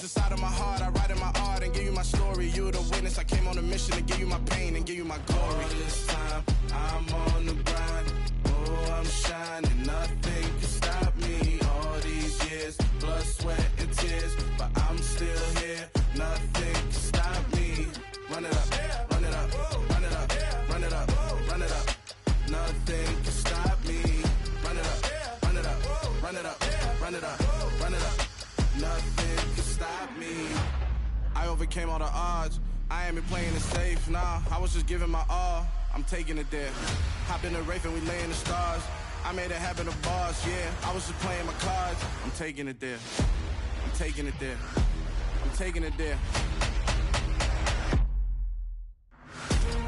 Inside of my heart, I write in my art and give you my story. You the witness, I came on a mission to give you my pain and give you my glory. All this time, I'm on the grind. Oh, I'm shining, nothing can stop me. All these years, blood, sweat, and tears, but I'm still here. Nothing can stop me. Run it up, run it up, run it up, run it up, run it up. Nothing can stop me. Run it up, run it up, run it up, run it up, run it up. Nothing can stop me. I overcame all the odds. I ain't been playing it safe, nah. I was just giving my all. I'm taking it there. Hop in the Wraith and we lay in the stars. I made it happen to bars, yeah. I was just playing my cards. I'm taking it there. I'm taking it there. I'm taking it there.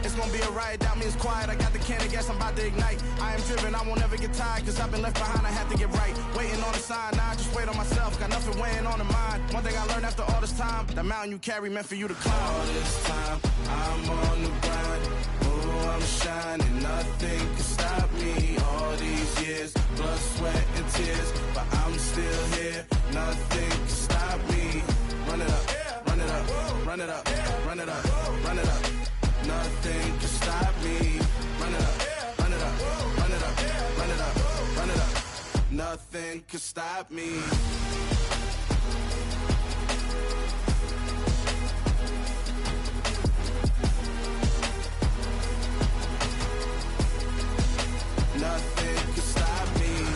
It's gonna be a riot, doubt me it's quiet. I got the can of gas, I'm about to ignite. I am driven, I won't ever get tired, cause I've been left behind, I have to get right. Waiting on the sign, now I just wait on myself. Got nothing weighing on the mind. One thing I learned after all this time, the mountain you carry meant for you to climb. All this time, I'm on the grind. Oh, I'm shining, nothing can stop me. All these years, blood, sweat, and tears, but I'm still here. Nothing can stop me. Run it up, run it up, run it up, run it up, run it up. Nothing can stop me. Run it up, run it up, run it up, run it up, run it up. Nothing can stop me. Nothing can stop me.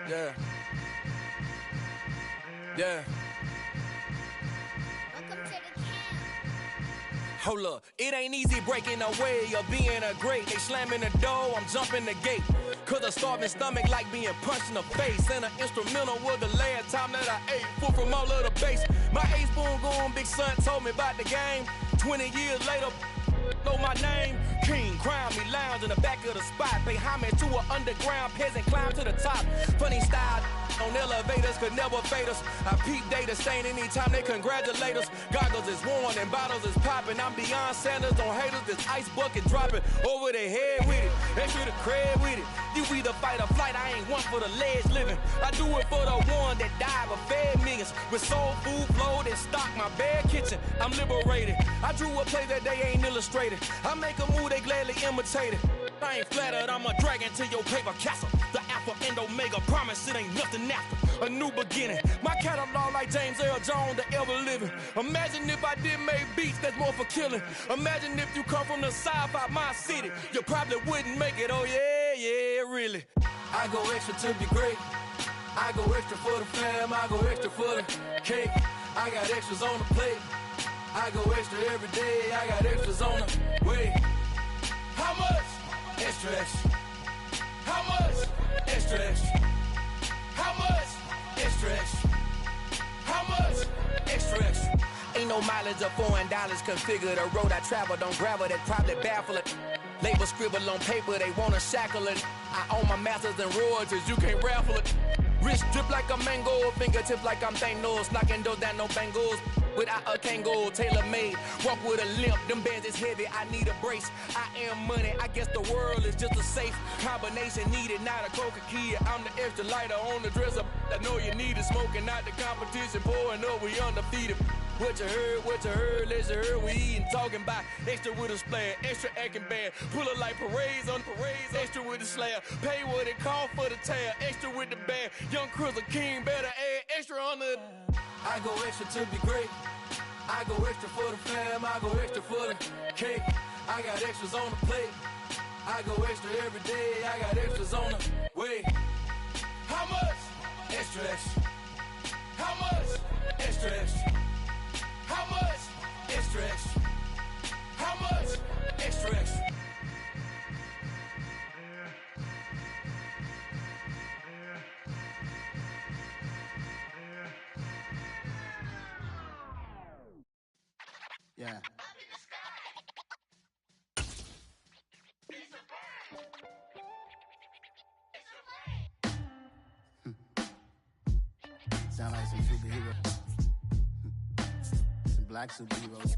Yeah. Yeah. Hold up, it ain't easy breaking away or being a great. They slamming the door, I'm jumping the gate. Cause a starving stomach like being punched in the face. And an instrumental was the last time that I ate food from all of the bass. My ace spoon going, big son told me about the game. 20 years later, know my name. King, crown me, lounge in the back of the spot. Pay homage to an underground peasant, climb to the top. Funny style on elevators could never fade us. I peep data stain anytime they congratulate us. Goggles is worn and bottles is popping. I'm beyond Sanders on haters, this ice bucket dropping over their head with it. They should have cred with it. You either fight or flight, I ain't one for the ledge living. I do it for the one that died but fed millions. With soul food flowed and stocked my bad kitchen. I'm liberated. I drew a play that they ain't illustrated. I make a move, they gladly imitate it. I ain't flattered, I'm a dragon to your paper castle. The Alpha and Omega, promise it ain't nothing after. A new beginning. My catalog like James Earl Jones, the ever living. Imagine if I did make beats that's more for killing. Imagine if you come from the sci-fi, my city. You probably wouldn't make it, oh yeah, really. I go extra to be great. I go extra for the fam, I go extra for the cake. I got extras on the plate. I go extra every day, I got extras on the way. How much? Extra, extra. How much? Extra, extra. How much? Extra, extra. How much? Extra, extra. Ain't no mileage of $4 configure the road I travel. Don't gravel that probably baffle it. Label scribble on paper, they wanna shackle it. I own my masters and royalties, you can't raffle it. Wrist drip like a mango, fingertip like I'm Thanos. Knocking those down, no bangles. Without a Kango, tailor-made. Walk with a limp, them bands is heavy, I need a brace. I am money, I guess the world is just a safe combination needed, not a coca key. I'm the extra lighter on the dresser. I know you need it, smoking out the competition, pouring up, we undefeated. What you heard, let's hear we eatin', talking about extra with a splash, extra acting bad, pull it like parades on parades, extra with the slab, pay what it cost for the tab, extra with the bag, young Chris a king, better add extra on the. I go extra to be great. I go extra for the fam, I go extra for the cake. I got extras on the plate. I go extra every day, I got extras on the way. How much? Extra, extra. How much? Extra, extra. How much? Extra, extra. How much? Extra, extra. Yeah. sound like some superheroes. Some black superheroes.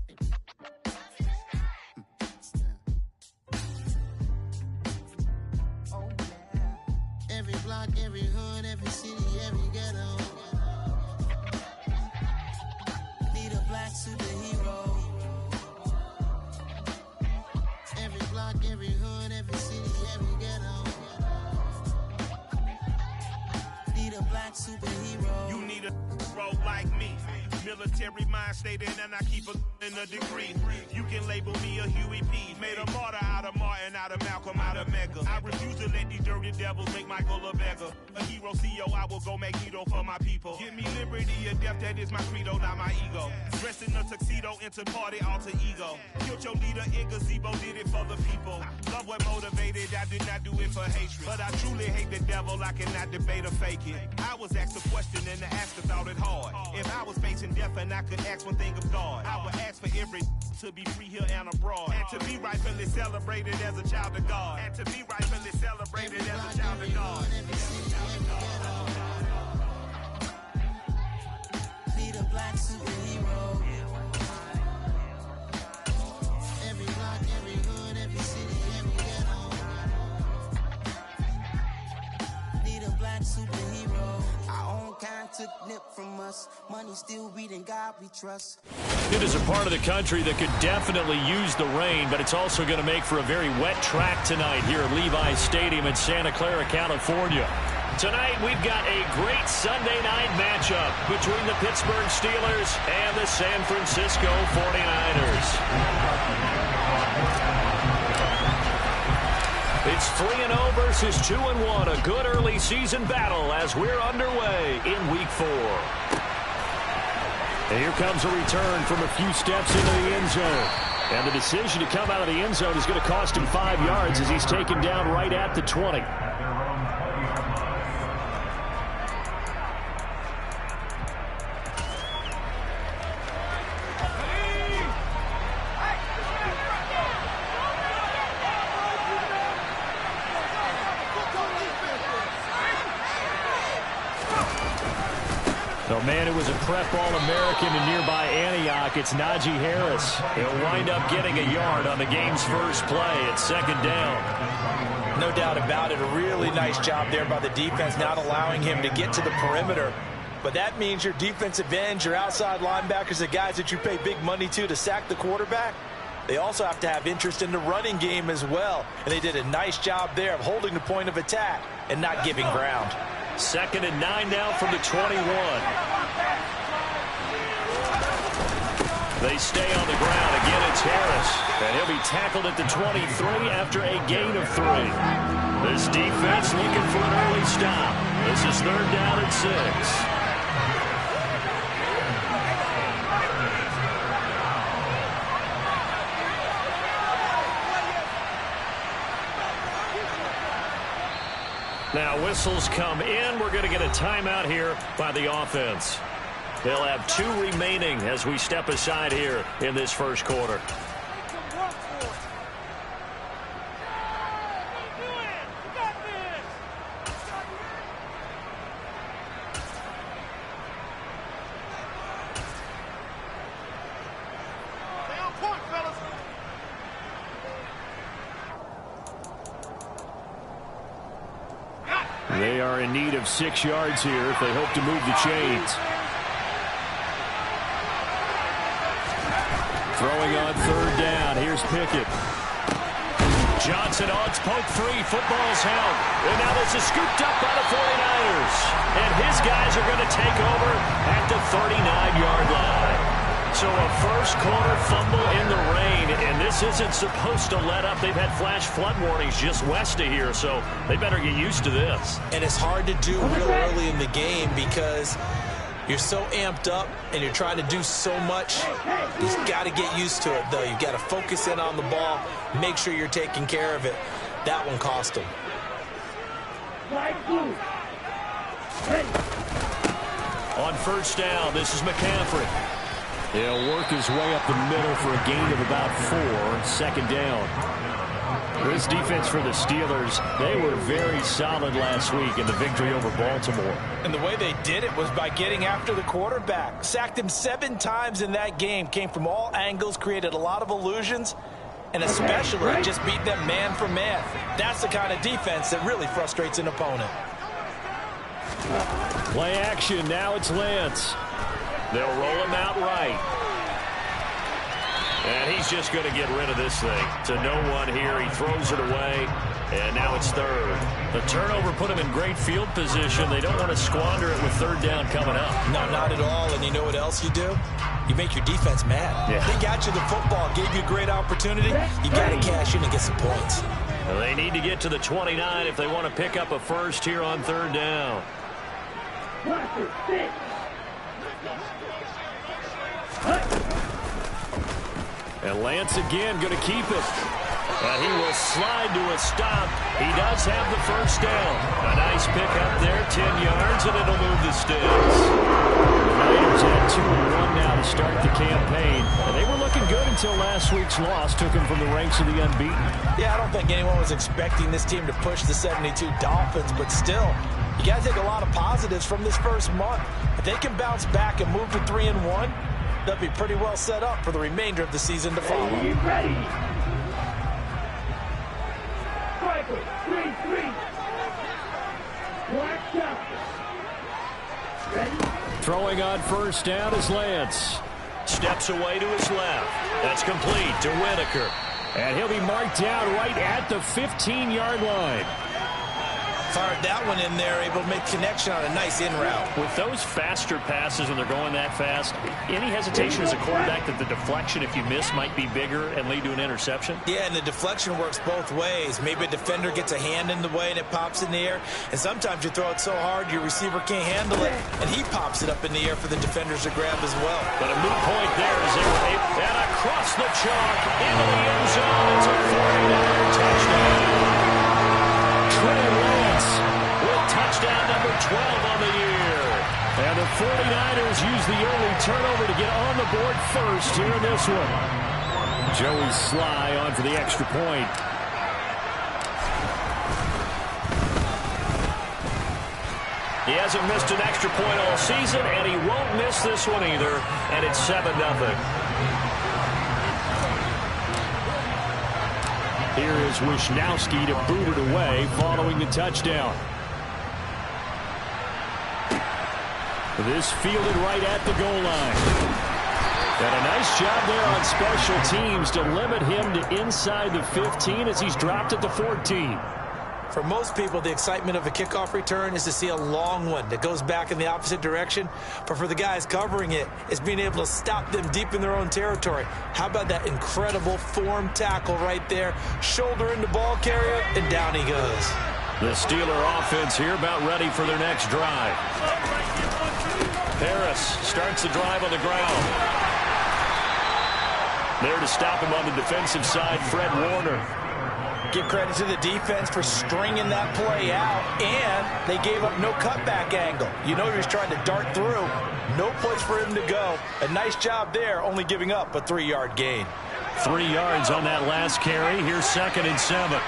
Every block, every hood, every city, every ghetto. Need a black superhero. Every block, every hood, every city, every ghetto. Need a black superhero. You need a hero like me. Military mind stated, and I keep in a degree. You can label me a Huey P. Made a martyr out of Martin, out of Malcolm, out of Mega. I refuse to let these dirty devils make Michael a beggar. A hero CEO, I will go Magneto for my people. Give me liberty or death, that is my credo, not my ego. Dressed in a tuxedo, into party, alter ego. Killed your leader in gazebo, did it for the people. Love what motivated, I did not do it for hatred. But I truly hate the devil, I cannot debate or fake it. I was asked a question and the asker thought it hard. If I was facing death and I could ask one thing of God, I would ask for every to be free here and abroad, and to be rightfully celebrated as a child of God, and to be rightfully celebrated as a child of God. Need a black superhero. Every block, every hood, every city, every ghetto. Need a black superhero. Our own kind took nip from us. Money still reading God we trust. It is a part of the country that could definitely use the rain, but it's also going to make for a very wet track tonight here at Levi's Stadium in Santa Clara, California. Tonight, we've got a great Sunday night matchup between the Pittsburgh Steelers and the San Francisco 49ers. It's 3-0 versus 2-1, a good early season battle as we're underway in Week 4. And here comes a return from a few steps into the end zone. And the decision to come out of the end zone is going to cost him 5 yards as he's taken down right at the 20. Man, it was a prep All-American in nearby Antioch. It's Najee Harris. He'll wind up getting a yard on the game's first play at second down. No doubt about it. A really nice job there by the defense, not allowing him to get to the perimeter. But that means your defensive ends, your outside linebackers, the guys that you pay big money to sack the quarterback, they also have to have interest in the running game as well. And they did a nice job there of holding the point of attack and not giving ground. 2nd and 9 now from the 21. They stay on the ground. Again, it's Harris. And he'll be tackled at the 23 after a gain of 3. This defense looking for an early stop. This is 3rd down and 6. Now whistles come in. We're going to get a timeout here by the offense. They'll have 2 remaining as we step aside here in this first quarter. They are in need of 6 yards here if they hope to move the chains. Throwing on 3rd down. Here's Pickett. Johnson odds poke free. Football's held. And now this is scooped up by the 49ers. And his guys are going to take over at the 39-yard line. So a first quarter fumble in the rain, and this isn't supposed to let up. They've had flash flood warnings just west of here, so they better get used to this. And it's hard to do real early in the game because you're so amped up and you're trying to do so much. You've got to get used to it, though. You've got to focus in on the ball, make sure you're taking care of it. That one cost them. On first down, this is McCaffrey. He'll work his way up the middle for a gain of about 4. 2nd down. This defense for the Steelers, they were very solid last week in the victory over Baltimore. And the way they did it was by getting after the quarterback. Sacked him 7 times in that game. Came from all angles, created a lot of illusions, and especially just beat them man for man. That's the kind of defense that really frustrates an opponent. Play action. Now it's Lance. They'll roll him out right. And he's just going to get rid of this thing. To no one here. He throws it away. And now it's third. The turnover put him in great field position. They don't want to squander it with third down coming up. No, not at all. And you know what else you do? You make your defense mad. Yeah. They got you the football, gave you a great opportunity. You got to cash in and get some points. Well, they need to get to the 29 if they want to pick up a first here on third down. And Lance again going to keep it. And he will slide to a stop. He does have the first down. A nice pick up there, 10 yards, and it'll move the sticks. The Niners at 2-1 now to start the campaign. And they were looking good until last week's loss took them from the ranks of the unbeaten. Yeah, I don't think anyone was expecting this team to push the 72 Dolphins, but still, you got to take a lot of positives from this first month. If they can bounce back and move to 3-1, they'll be pretty well set up for the remainder of the season to follow. Are you ready? Striker, 3-3. Black shot. Ready? Throwing on first down is Lance. Steps away to his left. That's complete to Whitaker. And he'll be marked down right at the 15-yard line. Fired that one in there, able to make connection on a nice in route. With those faster passes when they're going that fast, any hesitation as a quarterback that the deflection, if you miss, might be bigger and lead to an interception? Yeah, and the deflection works both ways. Maybe a defender gets a hand in the way and it pops in the air, and sometimes you throw it so hard your receiver can't handle it, and he pops it up in the air for the defenders to grab as well. But a moot point there as they were able, and across the chalk into the end zone. It's a 49er touchdown. Trey Lance with touchdown number 12 on the year. And the 49ers use the early turnover to get on the board first here in this one. Joey Sly on for the extra point. He hasn't missed an extra point all season, and he won't miss this one either. And it's 7-0. Here is Wisnowski to boot it away following the touchdown. This fielded right at the goal line. And a nice job there on special teams to limit him to inside the 15 as he's dropped at the 14. For most people, the excitement of a kickoff return is to see a long one that goes back in the opposite direction. But for the guys covering it, it's being able to stop them deep in their own territory. How about that incredible form tackle right there? Shoulder into ball carrier, and down he goes. The Steeler offense here about ready for their next drive. Harris starts the drive on the ground. There to stop him on the defensive side, Fred Warner. Give credit to the defense for stringing that play out, and they gave up no cutback angle. You know he was trying to dart through. No place for him to go. A nice job there, only giving up a 3-yard gain. 3 yards on that last carry. Here's 2nd and 7.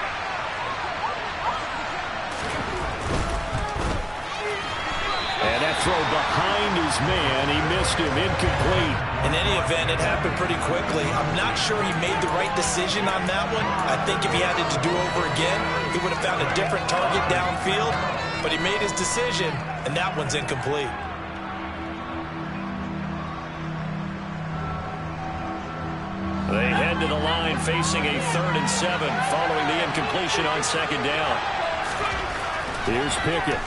And that throw behind his man, he missed him, incomplete. In any event, it happened pretty quickly. I'm not sure he made the right decision on that one. I think if he had it to do over again, he would have found a different target downfield. But he made his decision, and that one's incomplete. They head to the line facing a 3rd and 7 following the incompletion on 2nd down. Here's Pickett.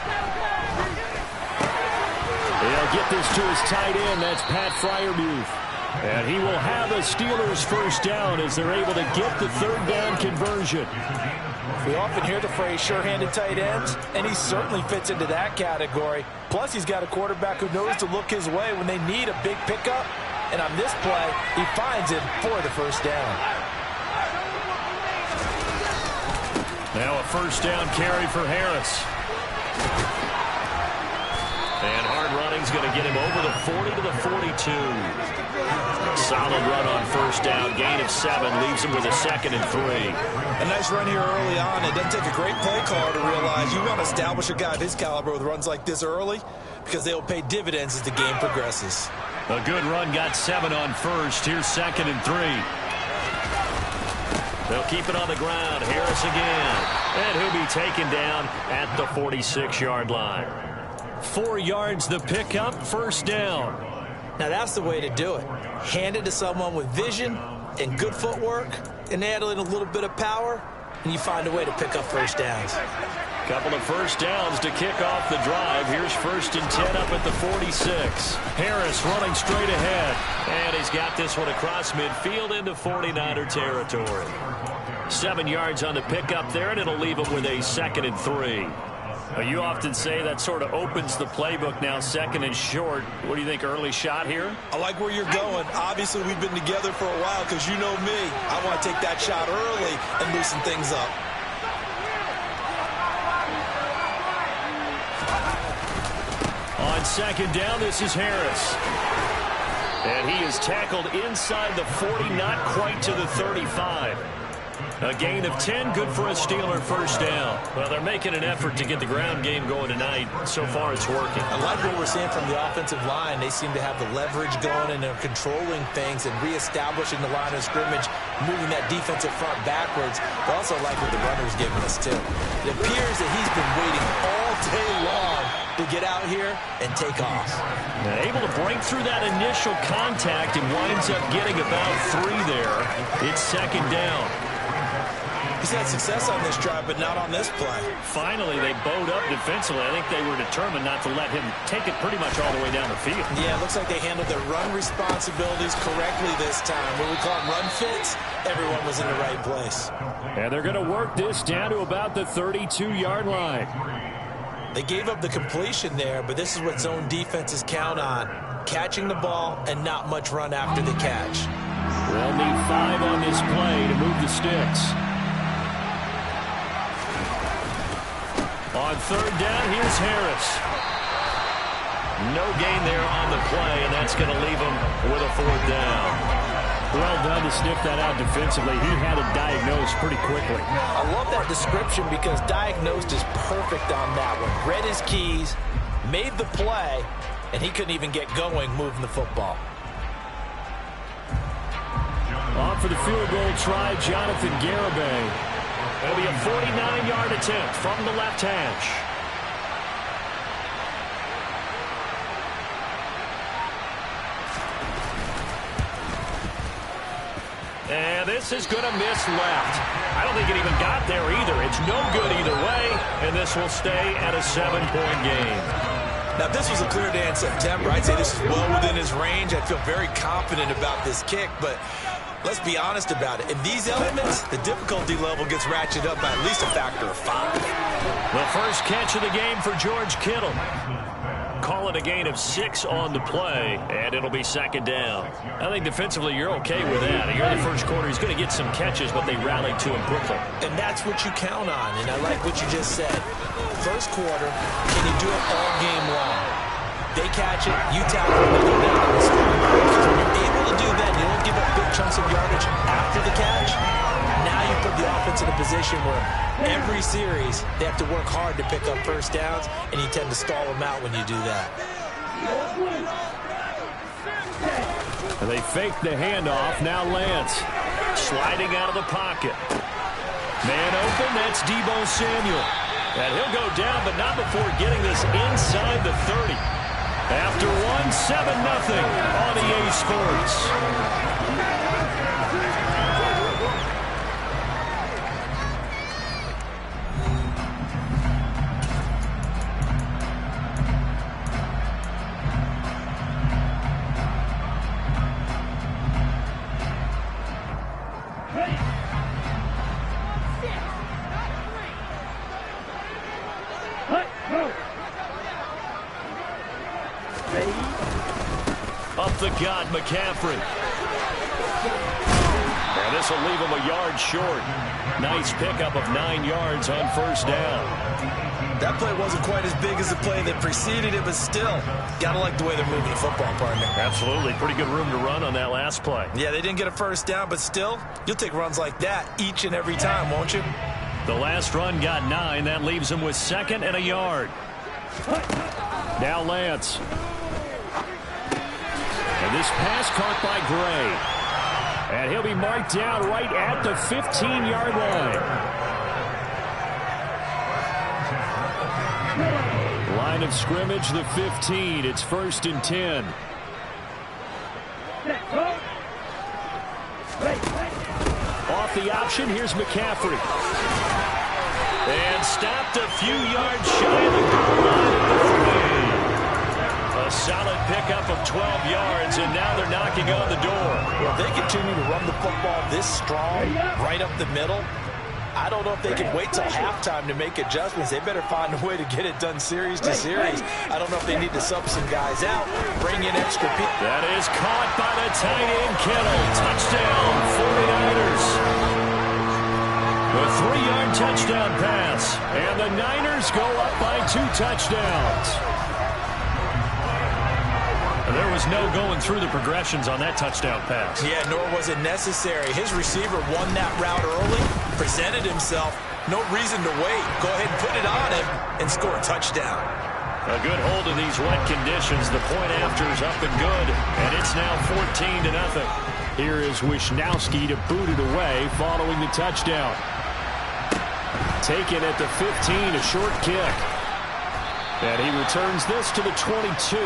He'll get this to his tight end. That's Pat Freiermuth. And he will have a Steelers first down as they're able to get the 3rd down conversion. We often hear the phrase sure-handed tight ends, and he certainly fits into that category. Plus, he's got a quarterback who knows to look his way when they need a big pickup. And on this play, he finds him for the first down. Now a first down carry for Harris. And hard running run's going to get him over the 40 to the 42. Solid run on first down. Gain of 7 leaves him with a 2nd and 3. A nice run here early on. It doesn't take a great play caller to realize you want to establish a guy of his caliber with runs like this early because they'll pay dividends as the game progresses. A good run, got 7 on first. Here's 2nd and 3. They'll keep it on the ground. Harris again. And he'll be taken down at the 46-yard line. 4 yards the pickup, first down. Now that's the way to do it. Hand it to someone with vision and good footwork and add in a little bit of power, and you find a way to pick up first downs. Couple of first downs to kick off the drive. Here's 1st and 10 up at the 46. Harris running straight ahead. And he's got this one across midfield into 49er territory. 7 yards on the pickup there, and it'll leave him with a 2nd and 3. You often say that sort of opens the playbook now, 2nd and short. What do you think, early shot here? I like where you're going. Obviously, we've been together for a while because you know me. I want to take that shot early and loosen things up. On 2nd down, this is Harris. And he is tackled inside the 40, not quite to the 35. A gain of 10, good for a Steeler first down. Well, they're making an effort to get the ground game going tonight. So far, it's working. I like what we're seeing from the offensive line. They seem to have the leverage going, and they're controlling things and reestablishing the line of scrimmage, moving that defensive front backwards. But also like what the runner's giving us, too. It appears that he's been waiting all day long to get out here and take off. Now, able to break through that initial contact and winds up getting about 3 there. It's 2nd down. He's had success on this drive, but not on this play. Finally, they bowed up defensively. I think they were determined not to let him take it pretty much all the way down the field. Yeah, it looks like they handled their run responsibilities correctly this time. What we call run fits, everyone was in the right place. And they're going to work this down to about the 32-yard line. They gave up the completion there, but this is what zone defenses count on. Catching the ball and not much run after the catch. They'll need 5 on this play to move the sticks. On 3rd down, here's Harris. No gain there on the play, and that's going to leave him with a 4th down. Well done to sniff that out defensively. He had it diagnosed pretty quickly. I love that description because diagnosed is perfect on that one. Read his keys, made the play, and he couldn't even get going moving the football. On for the field goal try, Jonathan Garibay. It'll be a 49-yard attempt from the left hash. And this is going to miss left. I don't think it even got there either. It's no good either way, and this will stay at a 7-point game. Now, if this was a clear day in September, I'd say this is well within his range. I feel very confident about this kick, but let's be honest about it. In these elements, the difficulty level gets ratcheted up by at least a factor of 5. The first catch of the game for George Kittle. Call it a gain of 6 on the play, and it'll be 2nd down. I think defensively you're okay with that. Here in the first quarter, he's going to get some catches, but they rallied to him quickly. And that's what you count on, and I like what you just said. First quarter, can you do it all game long? They catch it, you tackle it, they go down and score. When you're able to do that, you don't give up big chunks of yardage after the catch. Now you put the offense in a position where every series they have to work hard to pick up first downs, and you tend to stall them out when you do that. And they fake the handoff. Now Lance sliding out of the pocket. Man open, that's Deebo Samuel. And he'll go down, but not before getting this inside the 30. After 1, 7-0 on EA Sports. Up the gut, McCaffrey. And this will leave him a yard short. Nice pickup of 9 yards on first down. That play wasn't quite as big as the play that preceded it, but still, got to like the way they're moving the football, partner. Absolutely. Pretty good room to run on that last play. Yeah, they didn't get a first down, but still, you'll take runs like that each and every time, won't you? The last run got 9. That leaves him with 2nd and a yard. Now Lance. And this pass caught by Gray. And he'll be marked down right at the 15-yard line. Line of scrimmage, the 15. It's 1st and 10. Off the option, here's McCaffrey. And stopped a few yards shy of the goal line at the 3. A solid pickup of 12 yards, and now they're knocking on the door. Well, if they continue to run the football this strong, right up the middle, I don't know if they can wait till halftime to make adjustments. They better find a way to get it done series to series. I don't know if they need to sub some guys out, bring in extra people. That is caught by the tight end, Kittle. Touchdown, 49ers. The 3-yard touchdown pass. And the Niners go up by 2 touchdowns. There was no going through the progressions on that touchdown pass. Yeah, nor was it necessary. His receiver won that route early, presented himself. No reason to wait. Go ahead and put it on him and score a touchdown. A good hold of these wet conditions. The point after is up and good, and it's now 14-0. Here is Wisnowski to boot it away following the touchdown. Taken at the 15, a short kick. And he returns this to the 22.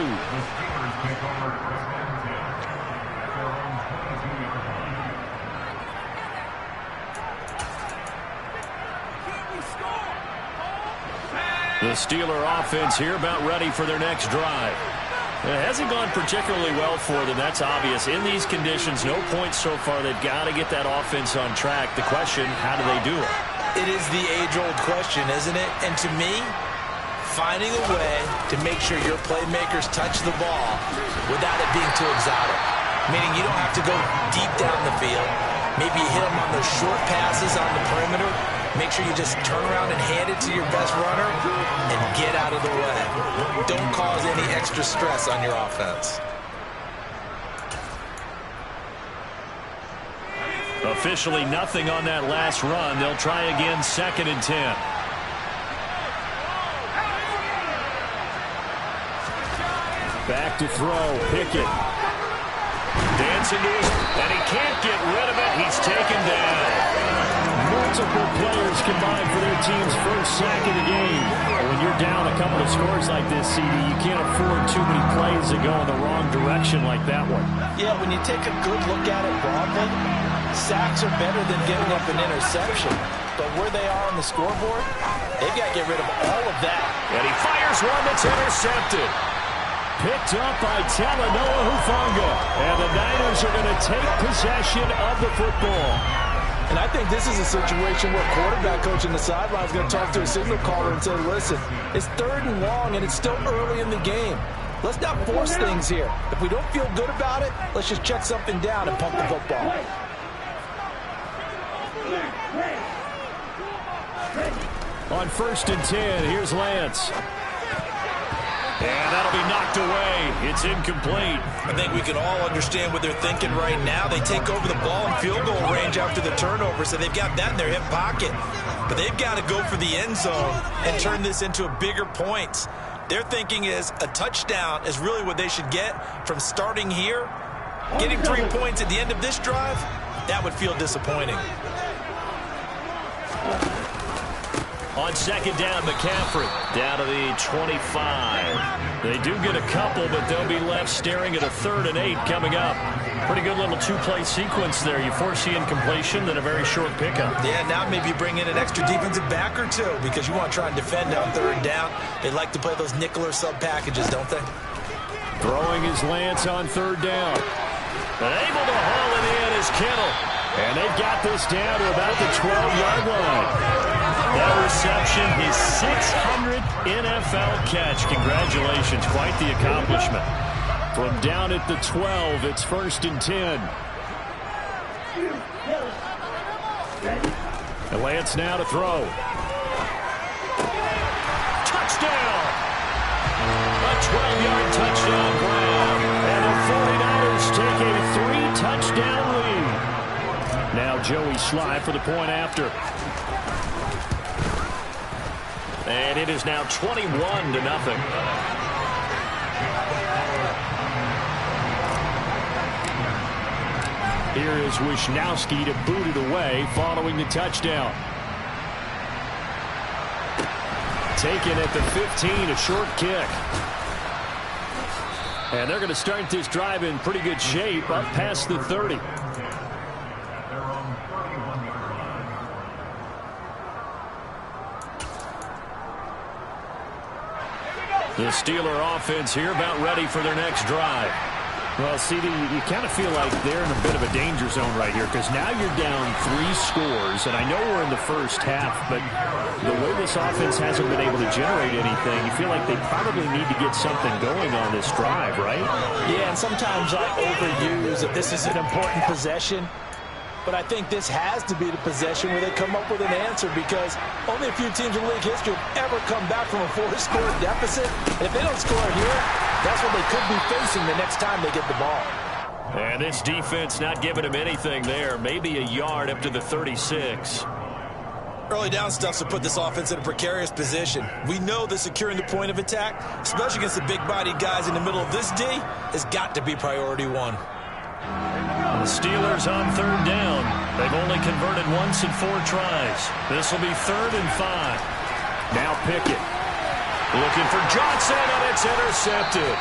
The Steeler offense here about ready for their next drive. It hasn't gone particularly well for them. That's obvious. In these conditions, no points so far. They've got to get that offense on track. The question, how do they do it? It is the age-old question, isn't it? And to me, finding a way to make sure your playmakers touch the ball without it being too exotic. Meaning you don't have to go deep down the field. Maybe you hit them on those short passes on the perimeter. Make sure you just turn around and hand it to your best runner and get out of the way. Don't cause any extra stress on your offense. Officially nothing on that last run. They'll try again, 2nd and 10. Back to throw, Pickett. Dancing to his, and he can't get rid of it. He's taken down. Multiple players combined for their team's first sack of the game. When you're down a couple of scores like this, CD, you can't afford too many plays that go in the wrong direction like that one. Yeah, when you take a good look at it broadly, sacks are better than giving up an interception. But where they are on the scoreboard, they've got to get rid of all of that. And he fires one that's intercepted. Picked up by Talanoa Hufanga. And the Niners are going to take possession of the football. And I think this is a situation where quarterback coach in the sideline is going to talk to a signal caller and say, listen, it's 3rd and long and it's still early in the game. Let's not force things here. If we don't feel good about it, let's just check something down and pump the football. On 1st and 10, here's Lance. And that'll be knocked away. It's incomplete. I think we can all understand what they're thinking right now. They take over the ball in field goal range after the turnover, so they've got that in their hip pocket. But they've got to go for the end zone and turn this into a bigger points. Their thinking is a touchdown is really what they should get from starting here. Getting 3 points at the end of this drive, that would feel disappointing. On 2nd down, McCaffrey down to the 25. They do get a couple, but they'll be left staring at a 3rd and 8 coming up. Pretty good little 2-play sequence there. You foresee incompletion, then a very short pickup. Yeah, now maybe you bring in an extra defensive back or two because you want to try and defend on 3rd down. They like to play those nickel or sub packages, don't they? Throwing his Lance on 3rd down. And able to haul it in is Kittle. And they've got this down to about the 12-yard line. That reception, his 600th NFL catch. Congratulations, quite the accomplishment. From down at the 12, it's 1st and 10. And Lance now to throw. 12-yard touchdown grab. And the 49ers take a 3-touchdown lead. Now Joey Sly for the point after. And it is now 21-0. Here is Wisnowski to boot it away following the touchdown. Taken at the 15, a short kick. And they're going to start this drive in pretty good shape up past the 30. The Steeler offense here about ready for their next drive. Well, CD, you kind of feel like they're in a bit of a danger zone right here because now you're down 3 scores, and I know we're in the first half, but the way this offense hasn't been able to generate anything, you feel like they probably need to get something going on this drive, right? Yeah, and sometimes I overuse that this is an important possession, but I think this has to be the possession where they come up with an answer because only a few teams in league history have ever come back from a 4-score deficit. And if they don't score here, that's what they could be facing the next time they get the ball. And this defense not giving him anything there. Maybe a yard up to the 36. Early down stuff to put this offense in a precarious position. We know that securing the point of attack, especially against the big-bodied guys in the middle of this D, has got to be priority one. The Steelers on 3rd down. They've only converted once in 4 tries. This will be 3rd and 5. Now Pickett. Looking for Johnson, and it's intercepted.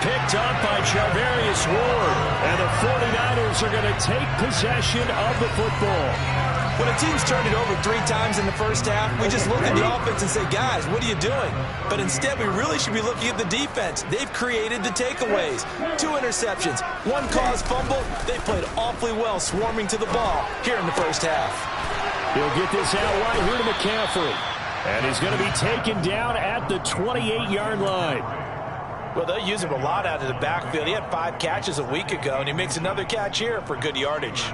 Picked up by Charvarius Ward. And the 49ers are going to take possession of the football. When a team's turned it over 3 times in the first half, we just look at the offense and say, guys, what are you doing? But instead, we really should be looking at the defense. They've created the takeaways. 2 interceptions, 1 caused fumble. They played awfully well swarming to the ball here in the first half. He'll get this out right here to McCaffrey. And he's going to be taken down at the 28-yard line. Well, they'll use him a lot out of the backfield. He had 5 catches a week ago, and he makes another catch here for good yardage.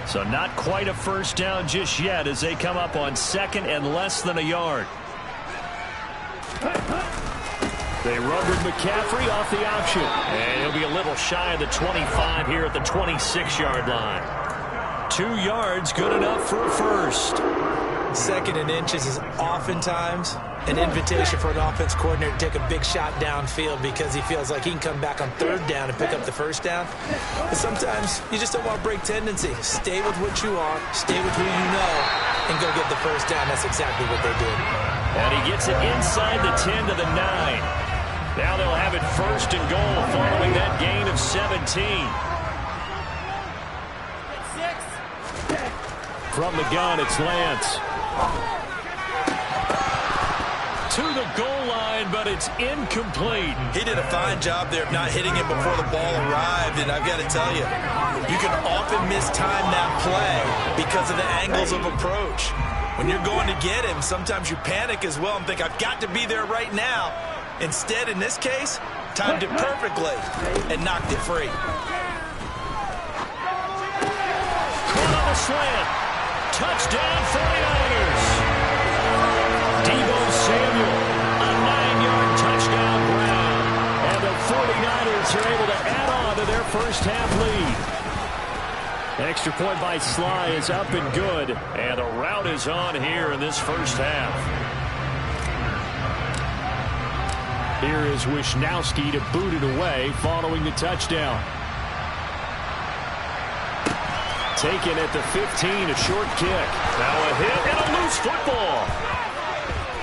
So not quite a first down just yet as they come up on 2nd and less than a yard. They run with McCaffrey off the option. And he'll be a little shy of the 25 here at the 26-yard line. 2 yards, good enough for a first. 2nd and inches is oftentimes an invitation for an offense coordinator to take a big shot downfield because he feels like he can come back on 3rd down and pick up the first down. But sometimes you just don't want to break tendency. Stay with what you are, stay with who you know, and go get the first down. That's exactly what they did. And he gets it inside the 10 to the 9. Now they'll have it 1st and goal following that gain of 17. From the gun, it's Lance. To the goal line, but it's incomplete. He did a fine job there of not hitting him before the ball arrived, and I've got to tell you, you can often mistime that play because of the angles of approach. When you're going to get him, sometimes you panic as well and think, I've got to be there right now. Instead, in this case, timed it perfectly and knocked it free. Caught on the slant. Touchdown 49ers. Deebo Samuel, a 9-yard touchdown grab. And the 49ers are able to add on to their first half lead. Extra point by Sly is up and good. And the route is on here in this first half. Here is Wisnowski to boot it away following the touchdown. Taken at the 15, a short kick. Now a hit and a loose football.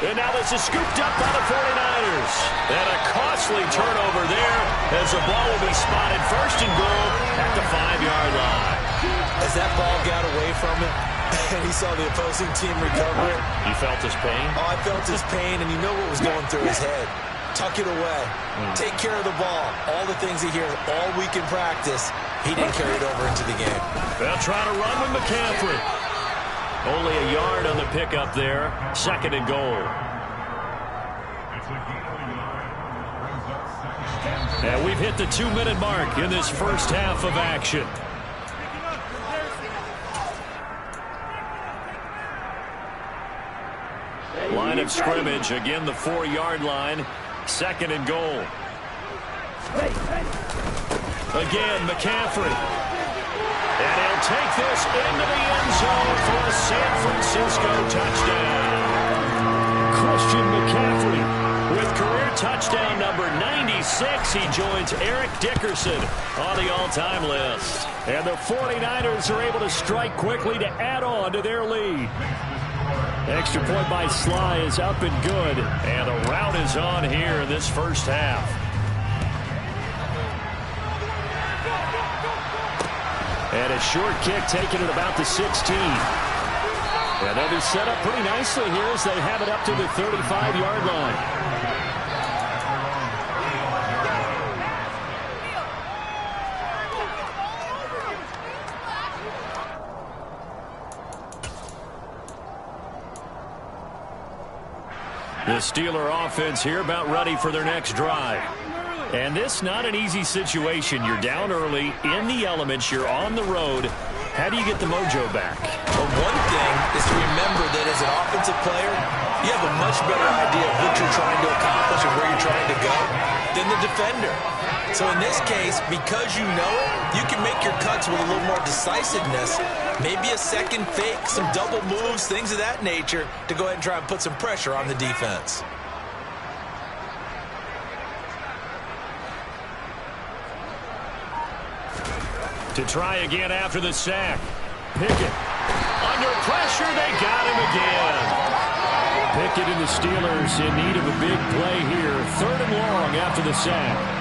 And now this is scooped up by the 49ers. And a costly turnover there as the ball will be spotted 1st and goal at the 5-yard line. As that ball got away from him, and he saw the opposing team recover it. You felt his pain? Oh, I felt his pain, and you know what was going through his head. Tuck it away. Take care of the ball. All the things he hears all week in practice, he didn't carry it over into the game. They'll try to run with McCaffrey. Only a yard on the pickup there. 2nd and goal. And we've hit the 2-minute mark in this first half of action. Line of of scrimmage. Again, the 4-yard line. 2nd and goal. Again, McCaffrey. And he'll take this into the end zone for a San Francisco touchdown. Christian McCaffrey with career touchdown number 96. He joins Eric Dickerson on the all-time list. And the 49ers are able to strike quickly to add on to their lead. Extra point by Sly is up and good. And a rout is on here in this first half. And a short kick taken at about the 16. And they'll be set up pretty nicely here as they have it up to the 35-yard line. The Steeler offense here about ready for their next drive. And this not an easy situation. You're down early, in the elements, you're on the road. How do you get the mojo back? Well, one thing is to remember that as an offensive player, you have a much better idea of what you're trying to accomplish and where you're trying to go than the defender. So in this case, because you know it, you can make your cuts with a little more decisiveness. Maybe a second fake, some double moves, things of that nature to go ahead and try and put some pressure on the defense. To try again after the sack. Pickett. Under pressure, they got him again. Pickett and the Steelers in need of a big play here. 3rd and long after the sack.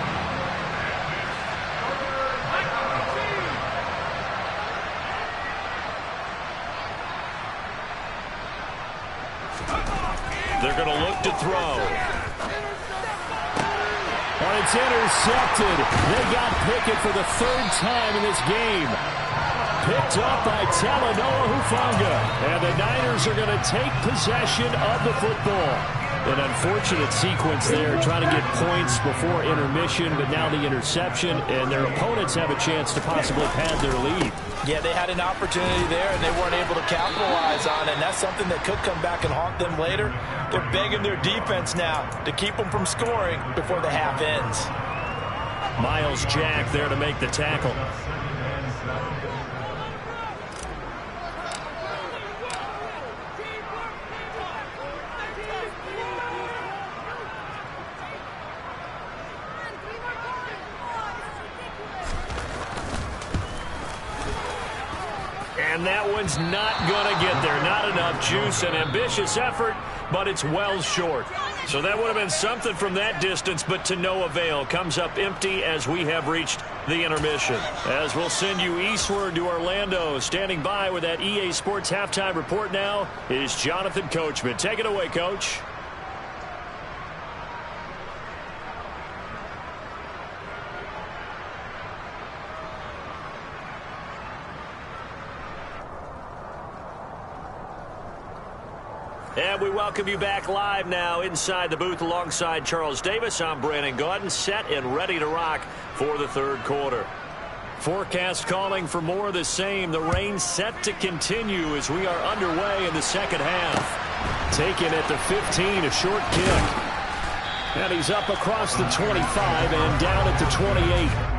They're going to look to throw. And it's intercepted. They got Pickett for the 3rd time in this game. Picked up by Talanoa Hufanga. And the Niners are going to take possession of the football. An unfortunate sequence there, trying to get points before intermission, but now the interception, and their opponents have a chance to possibly pad their lead. Yeah, they had an opportunity there, and they weren't able to capitalize on it, and that's something that could come back and haunt them later. They're begging their defense now to keep them from scoring before the half ends. Miles Jack there to make the tackle. And that one's not going to get there. Not enough juice. An ambitious effort, but it's well short. So that would have been something from that distance, but to no avail. Comes up empty as we have reached the intermission. As we'll send you eastward to Orlando. Standing by with that EA Sports halftime report now is Jonathan Coachman. Take it away, Coach. And we welcome you back live now inside the booth alongside Charles Davis. I'm Brandon Gaudin, set and ready to rock for the 3rd quarter. Forecast calling for more of the same. The rain set to continue as we are underway in the 2nd half. Taken at the 15, a short kick. And he's up across the 25 and down at the 28.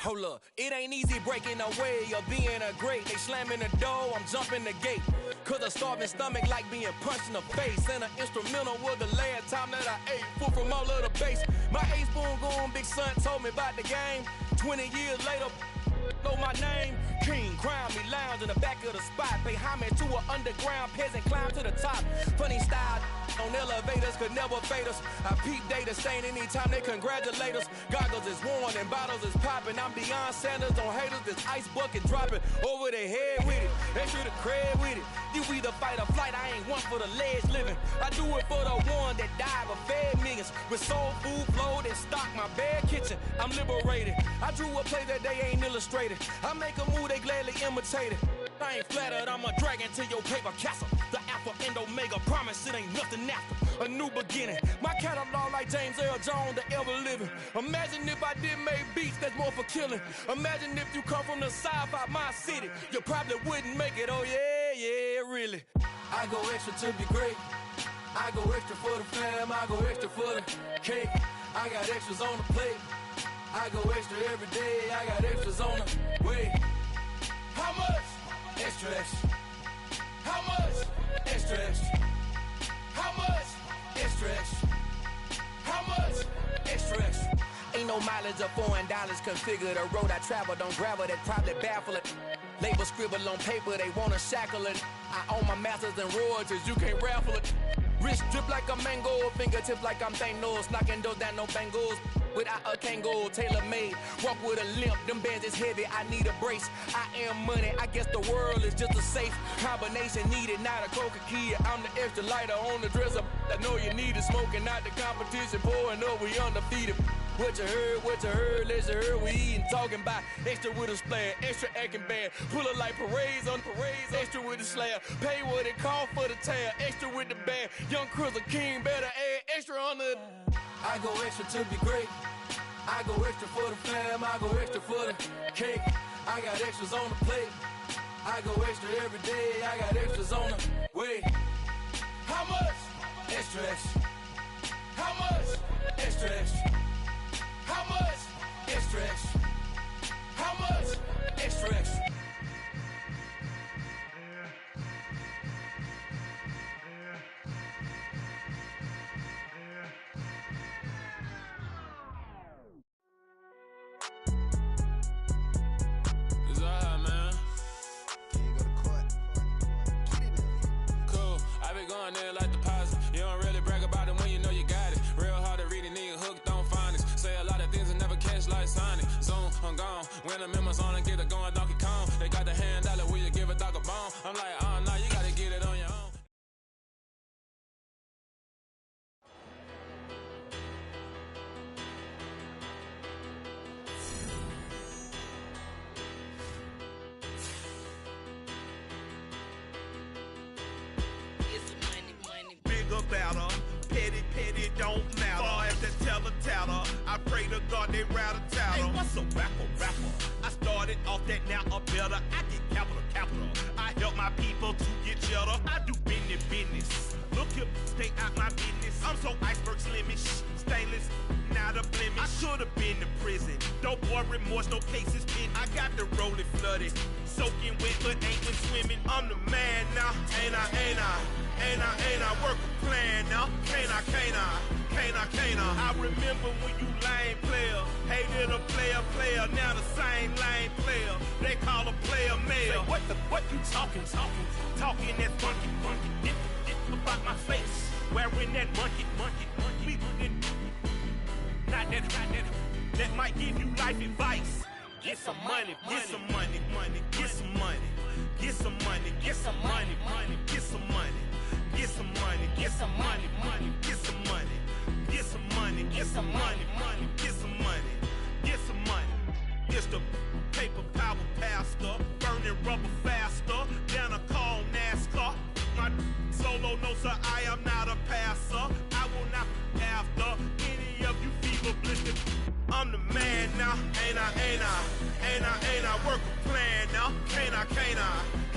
Hold up, it ain't easy breaking away or being a great. They slamming the door, I'm jumping the gate. Cause a starving stomach like being punched in the face. And an instrumental was the last time that I ate food from all of the bass. My A-spoon going big son told me about the game. 20 years later, know my name. King, crown me, lounge in the back of the spot. Pay homage to an underground peasant, climb to the top. Funny style on elevators could never fade us. I peep data stain anytime they congratulate us. Goggles is worn and bottles is popping. I'm beyond Sanders on haters, this ice bucket dropping over their head with it. Extra the cred with it. You either fight or flight, I ain't one for the ledge living. I do it for the one that died but fed millions. With soul food flowed and stock my bare kitchen. I'm liberated. I drew a play that they ain't illustrated. I make a move, they gladly imitate it. I ain't flattered, I'm a dragon to your paper castle. The Alpha and Omega, promise it ain't nothing after. A new beginning. My catalog like James Earl Jones, the ever living. Imagine if I did make beats that's more for killing. Imagine if you come from the south out my city. You probably wouldn't make it, oh yeah, really. I go extra to be great. I go extra for the fam, I go extra for the cake. I got extras on the plate. I go extra every day, I got extras on the way. How much? Extra, extra. How much? Extra, extra. How much? Extra, extra. How much? Extra, extra. Ain't no mileage of $4 configure the road I travel. Don't gravel that probably baffle it. Label scribble on paper, they wanna shackle it. I own my masters and royalties, you can't raffle it. Wrist drip like a mango, fingertips like I'm Thanos. Knocking those down, no bangles. Without a Kango, tailor-made. Walk with a limp, them bands is heavy, I need a brace. I am money, I guess the world is just a safe combination needed, not a coca key. I'm the extra lighter on the dresser. I know you need it, smoking out the competition, pouring up, we undefeated. What you heard, let's hear we eatin', talking about extra with a splash, extra acting bad, pull it like parades on parades, extra with the slab, pay what it cost for the tab, extra with the band, young Chris a king, better add extra on the. I go extra to be great. I go extra for the fam, I go extra for the cake. I got extras on the plate. I go extra every day, I got extras on the way. How much? Extra, extra. How much? Extra, extra. How much? Extra, extra. How much? Extra, extra. It's alright, man. Can you go to court? Get it now. Cool. I be going there like deposit. You don't really brag about it when you know you got it. Real hard to read a nigga hooked on finance. Say a lot of things and never catch like Sonic. Zoom, I'm gone. When the members on and get it going Donkey Kong. They got the hand dollar, will you give a dog a bone? I'm like, oh no, you gotta get it on your own. Big about her, petty, don't matter. Far as the teller, I pray to God they rattle tattle. Hey, what's a rapper? I started off that, now a better. I get capital. I help my people to get cheddar. I do business. Look here, stay out my business. I'm so iceberg slimish, stainless, not a blemish. I should've been to prison. Don't boy remorse, no cases pinned. I got the rolling flooded, soaking wet, but ain't been swimming. I'm the man now, ain't I? Work a plan now, can't I? I remember when you lame player, hated a player, now the same lame player. They call a player mayor. Say, what you talking that funky, get about my face, wearing that monkey, we not that might give you life advice. Get some money, get some money, get some money, get some money, get some money, get some money, get some money, get some money, get some money, get some money, get some money, get some money, get some money. It's the paper power pastor, burning rubber faster than a call NASCAR. My solo, no sir, I am not a passer. I will not after any of you fever blistered. I'm the man now, ain't I? Work a plan now, can't I?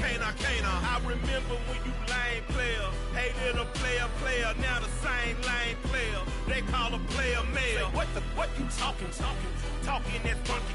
I remember when you lame player, hated a player, now the same lame player. They call a player mayor. Say, what you talking that funky,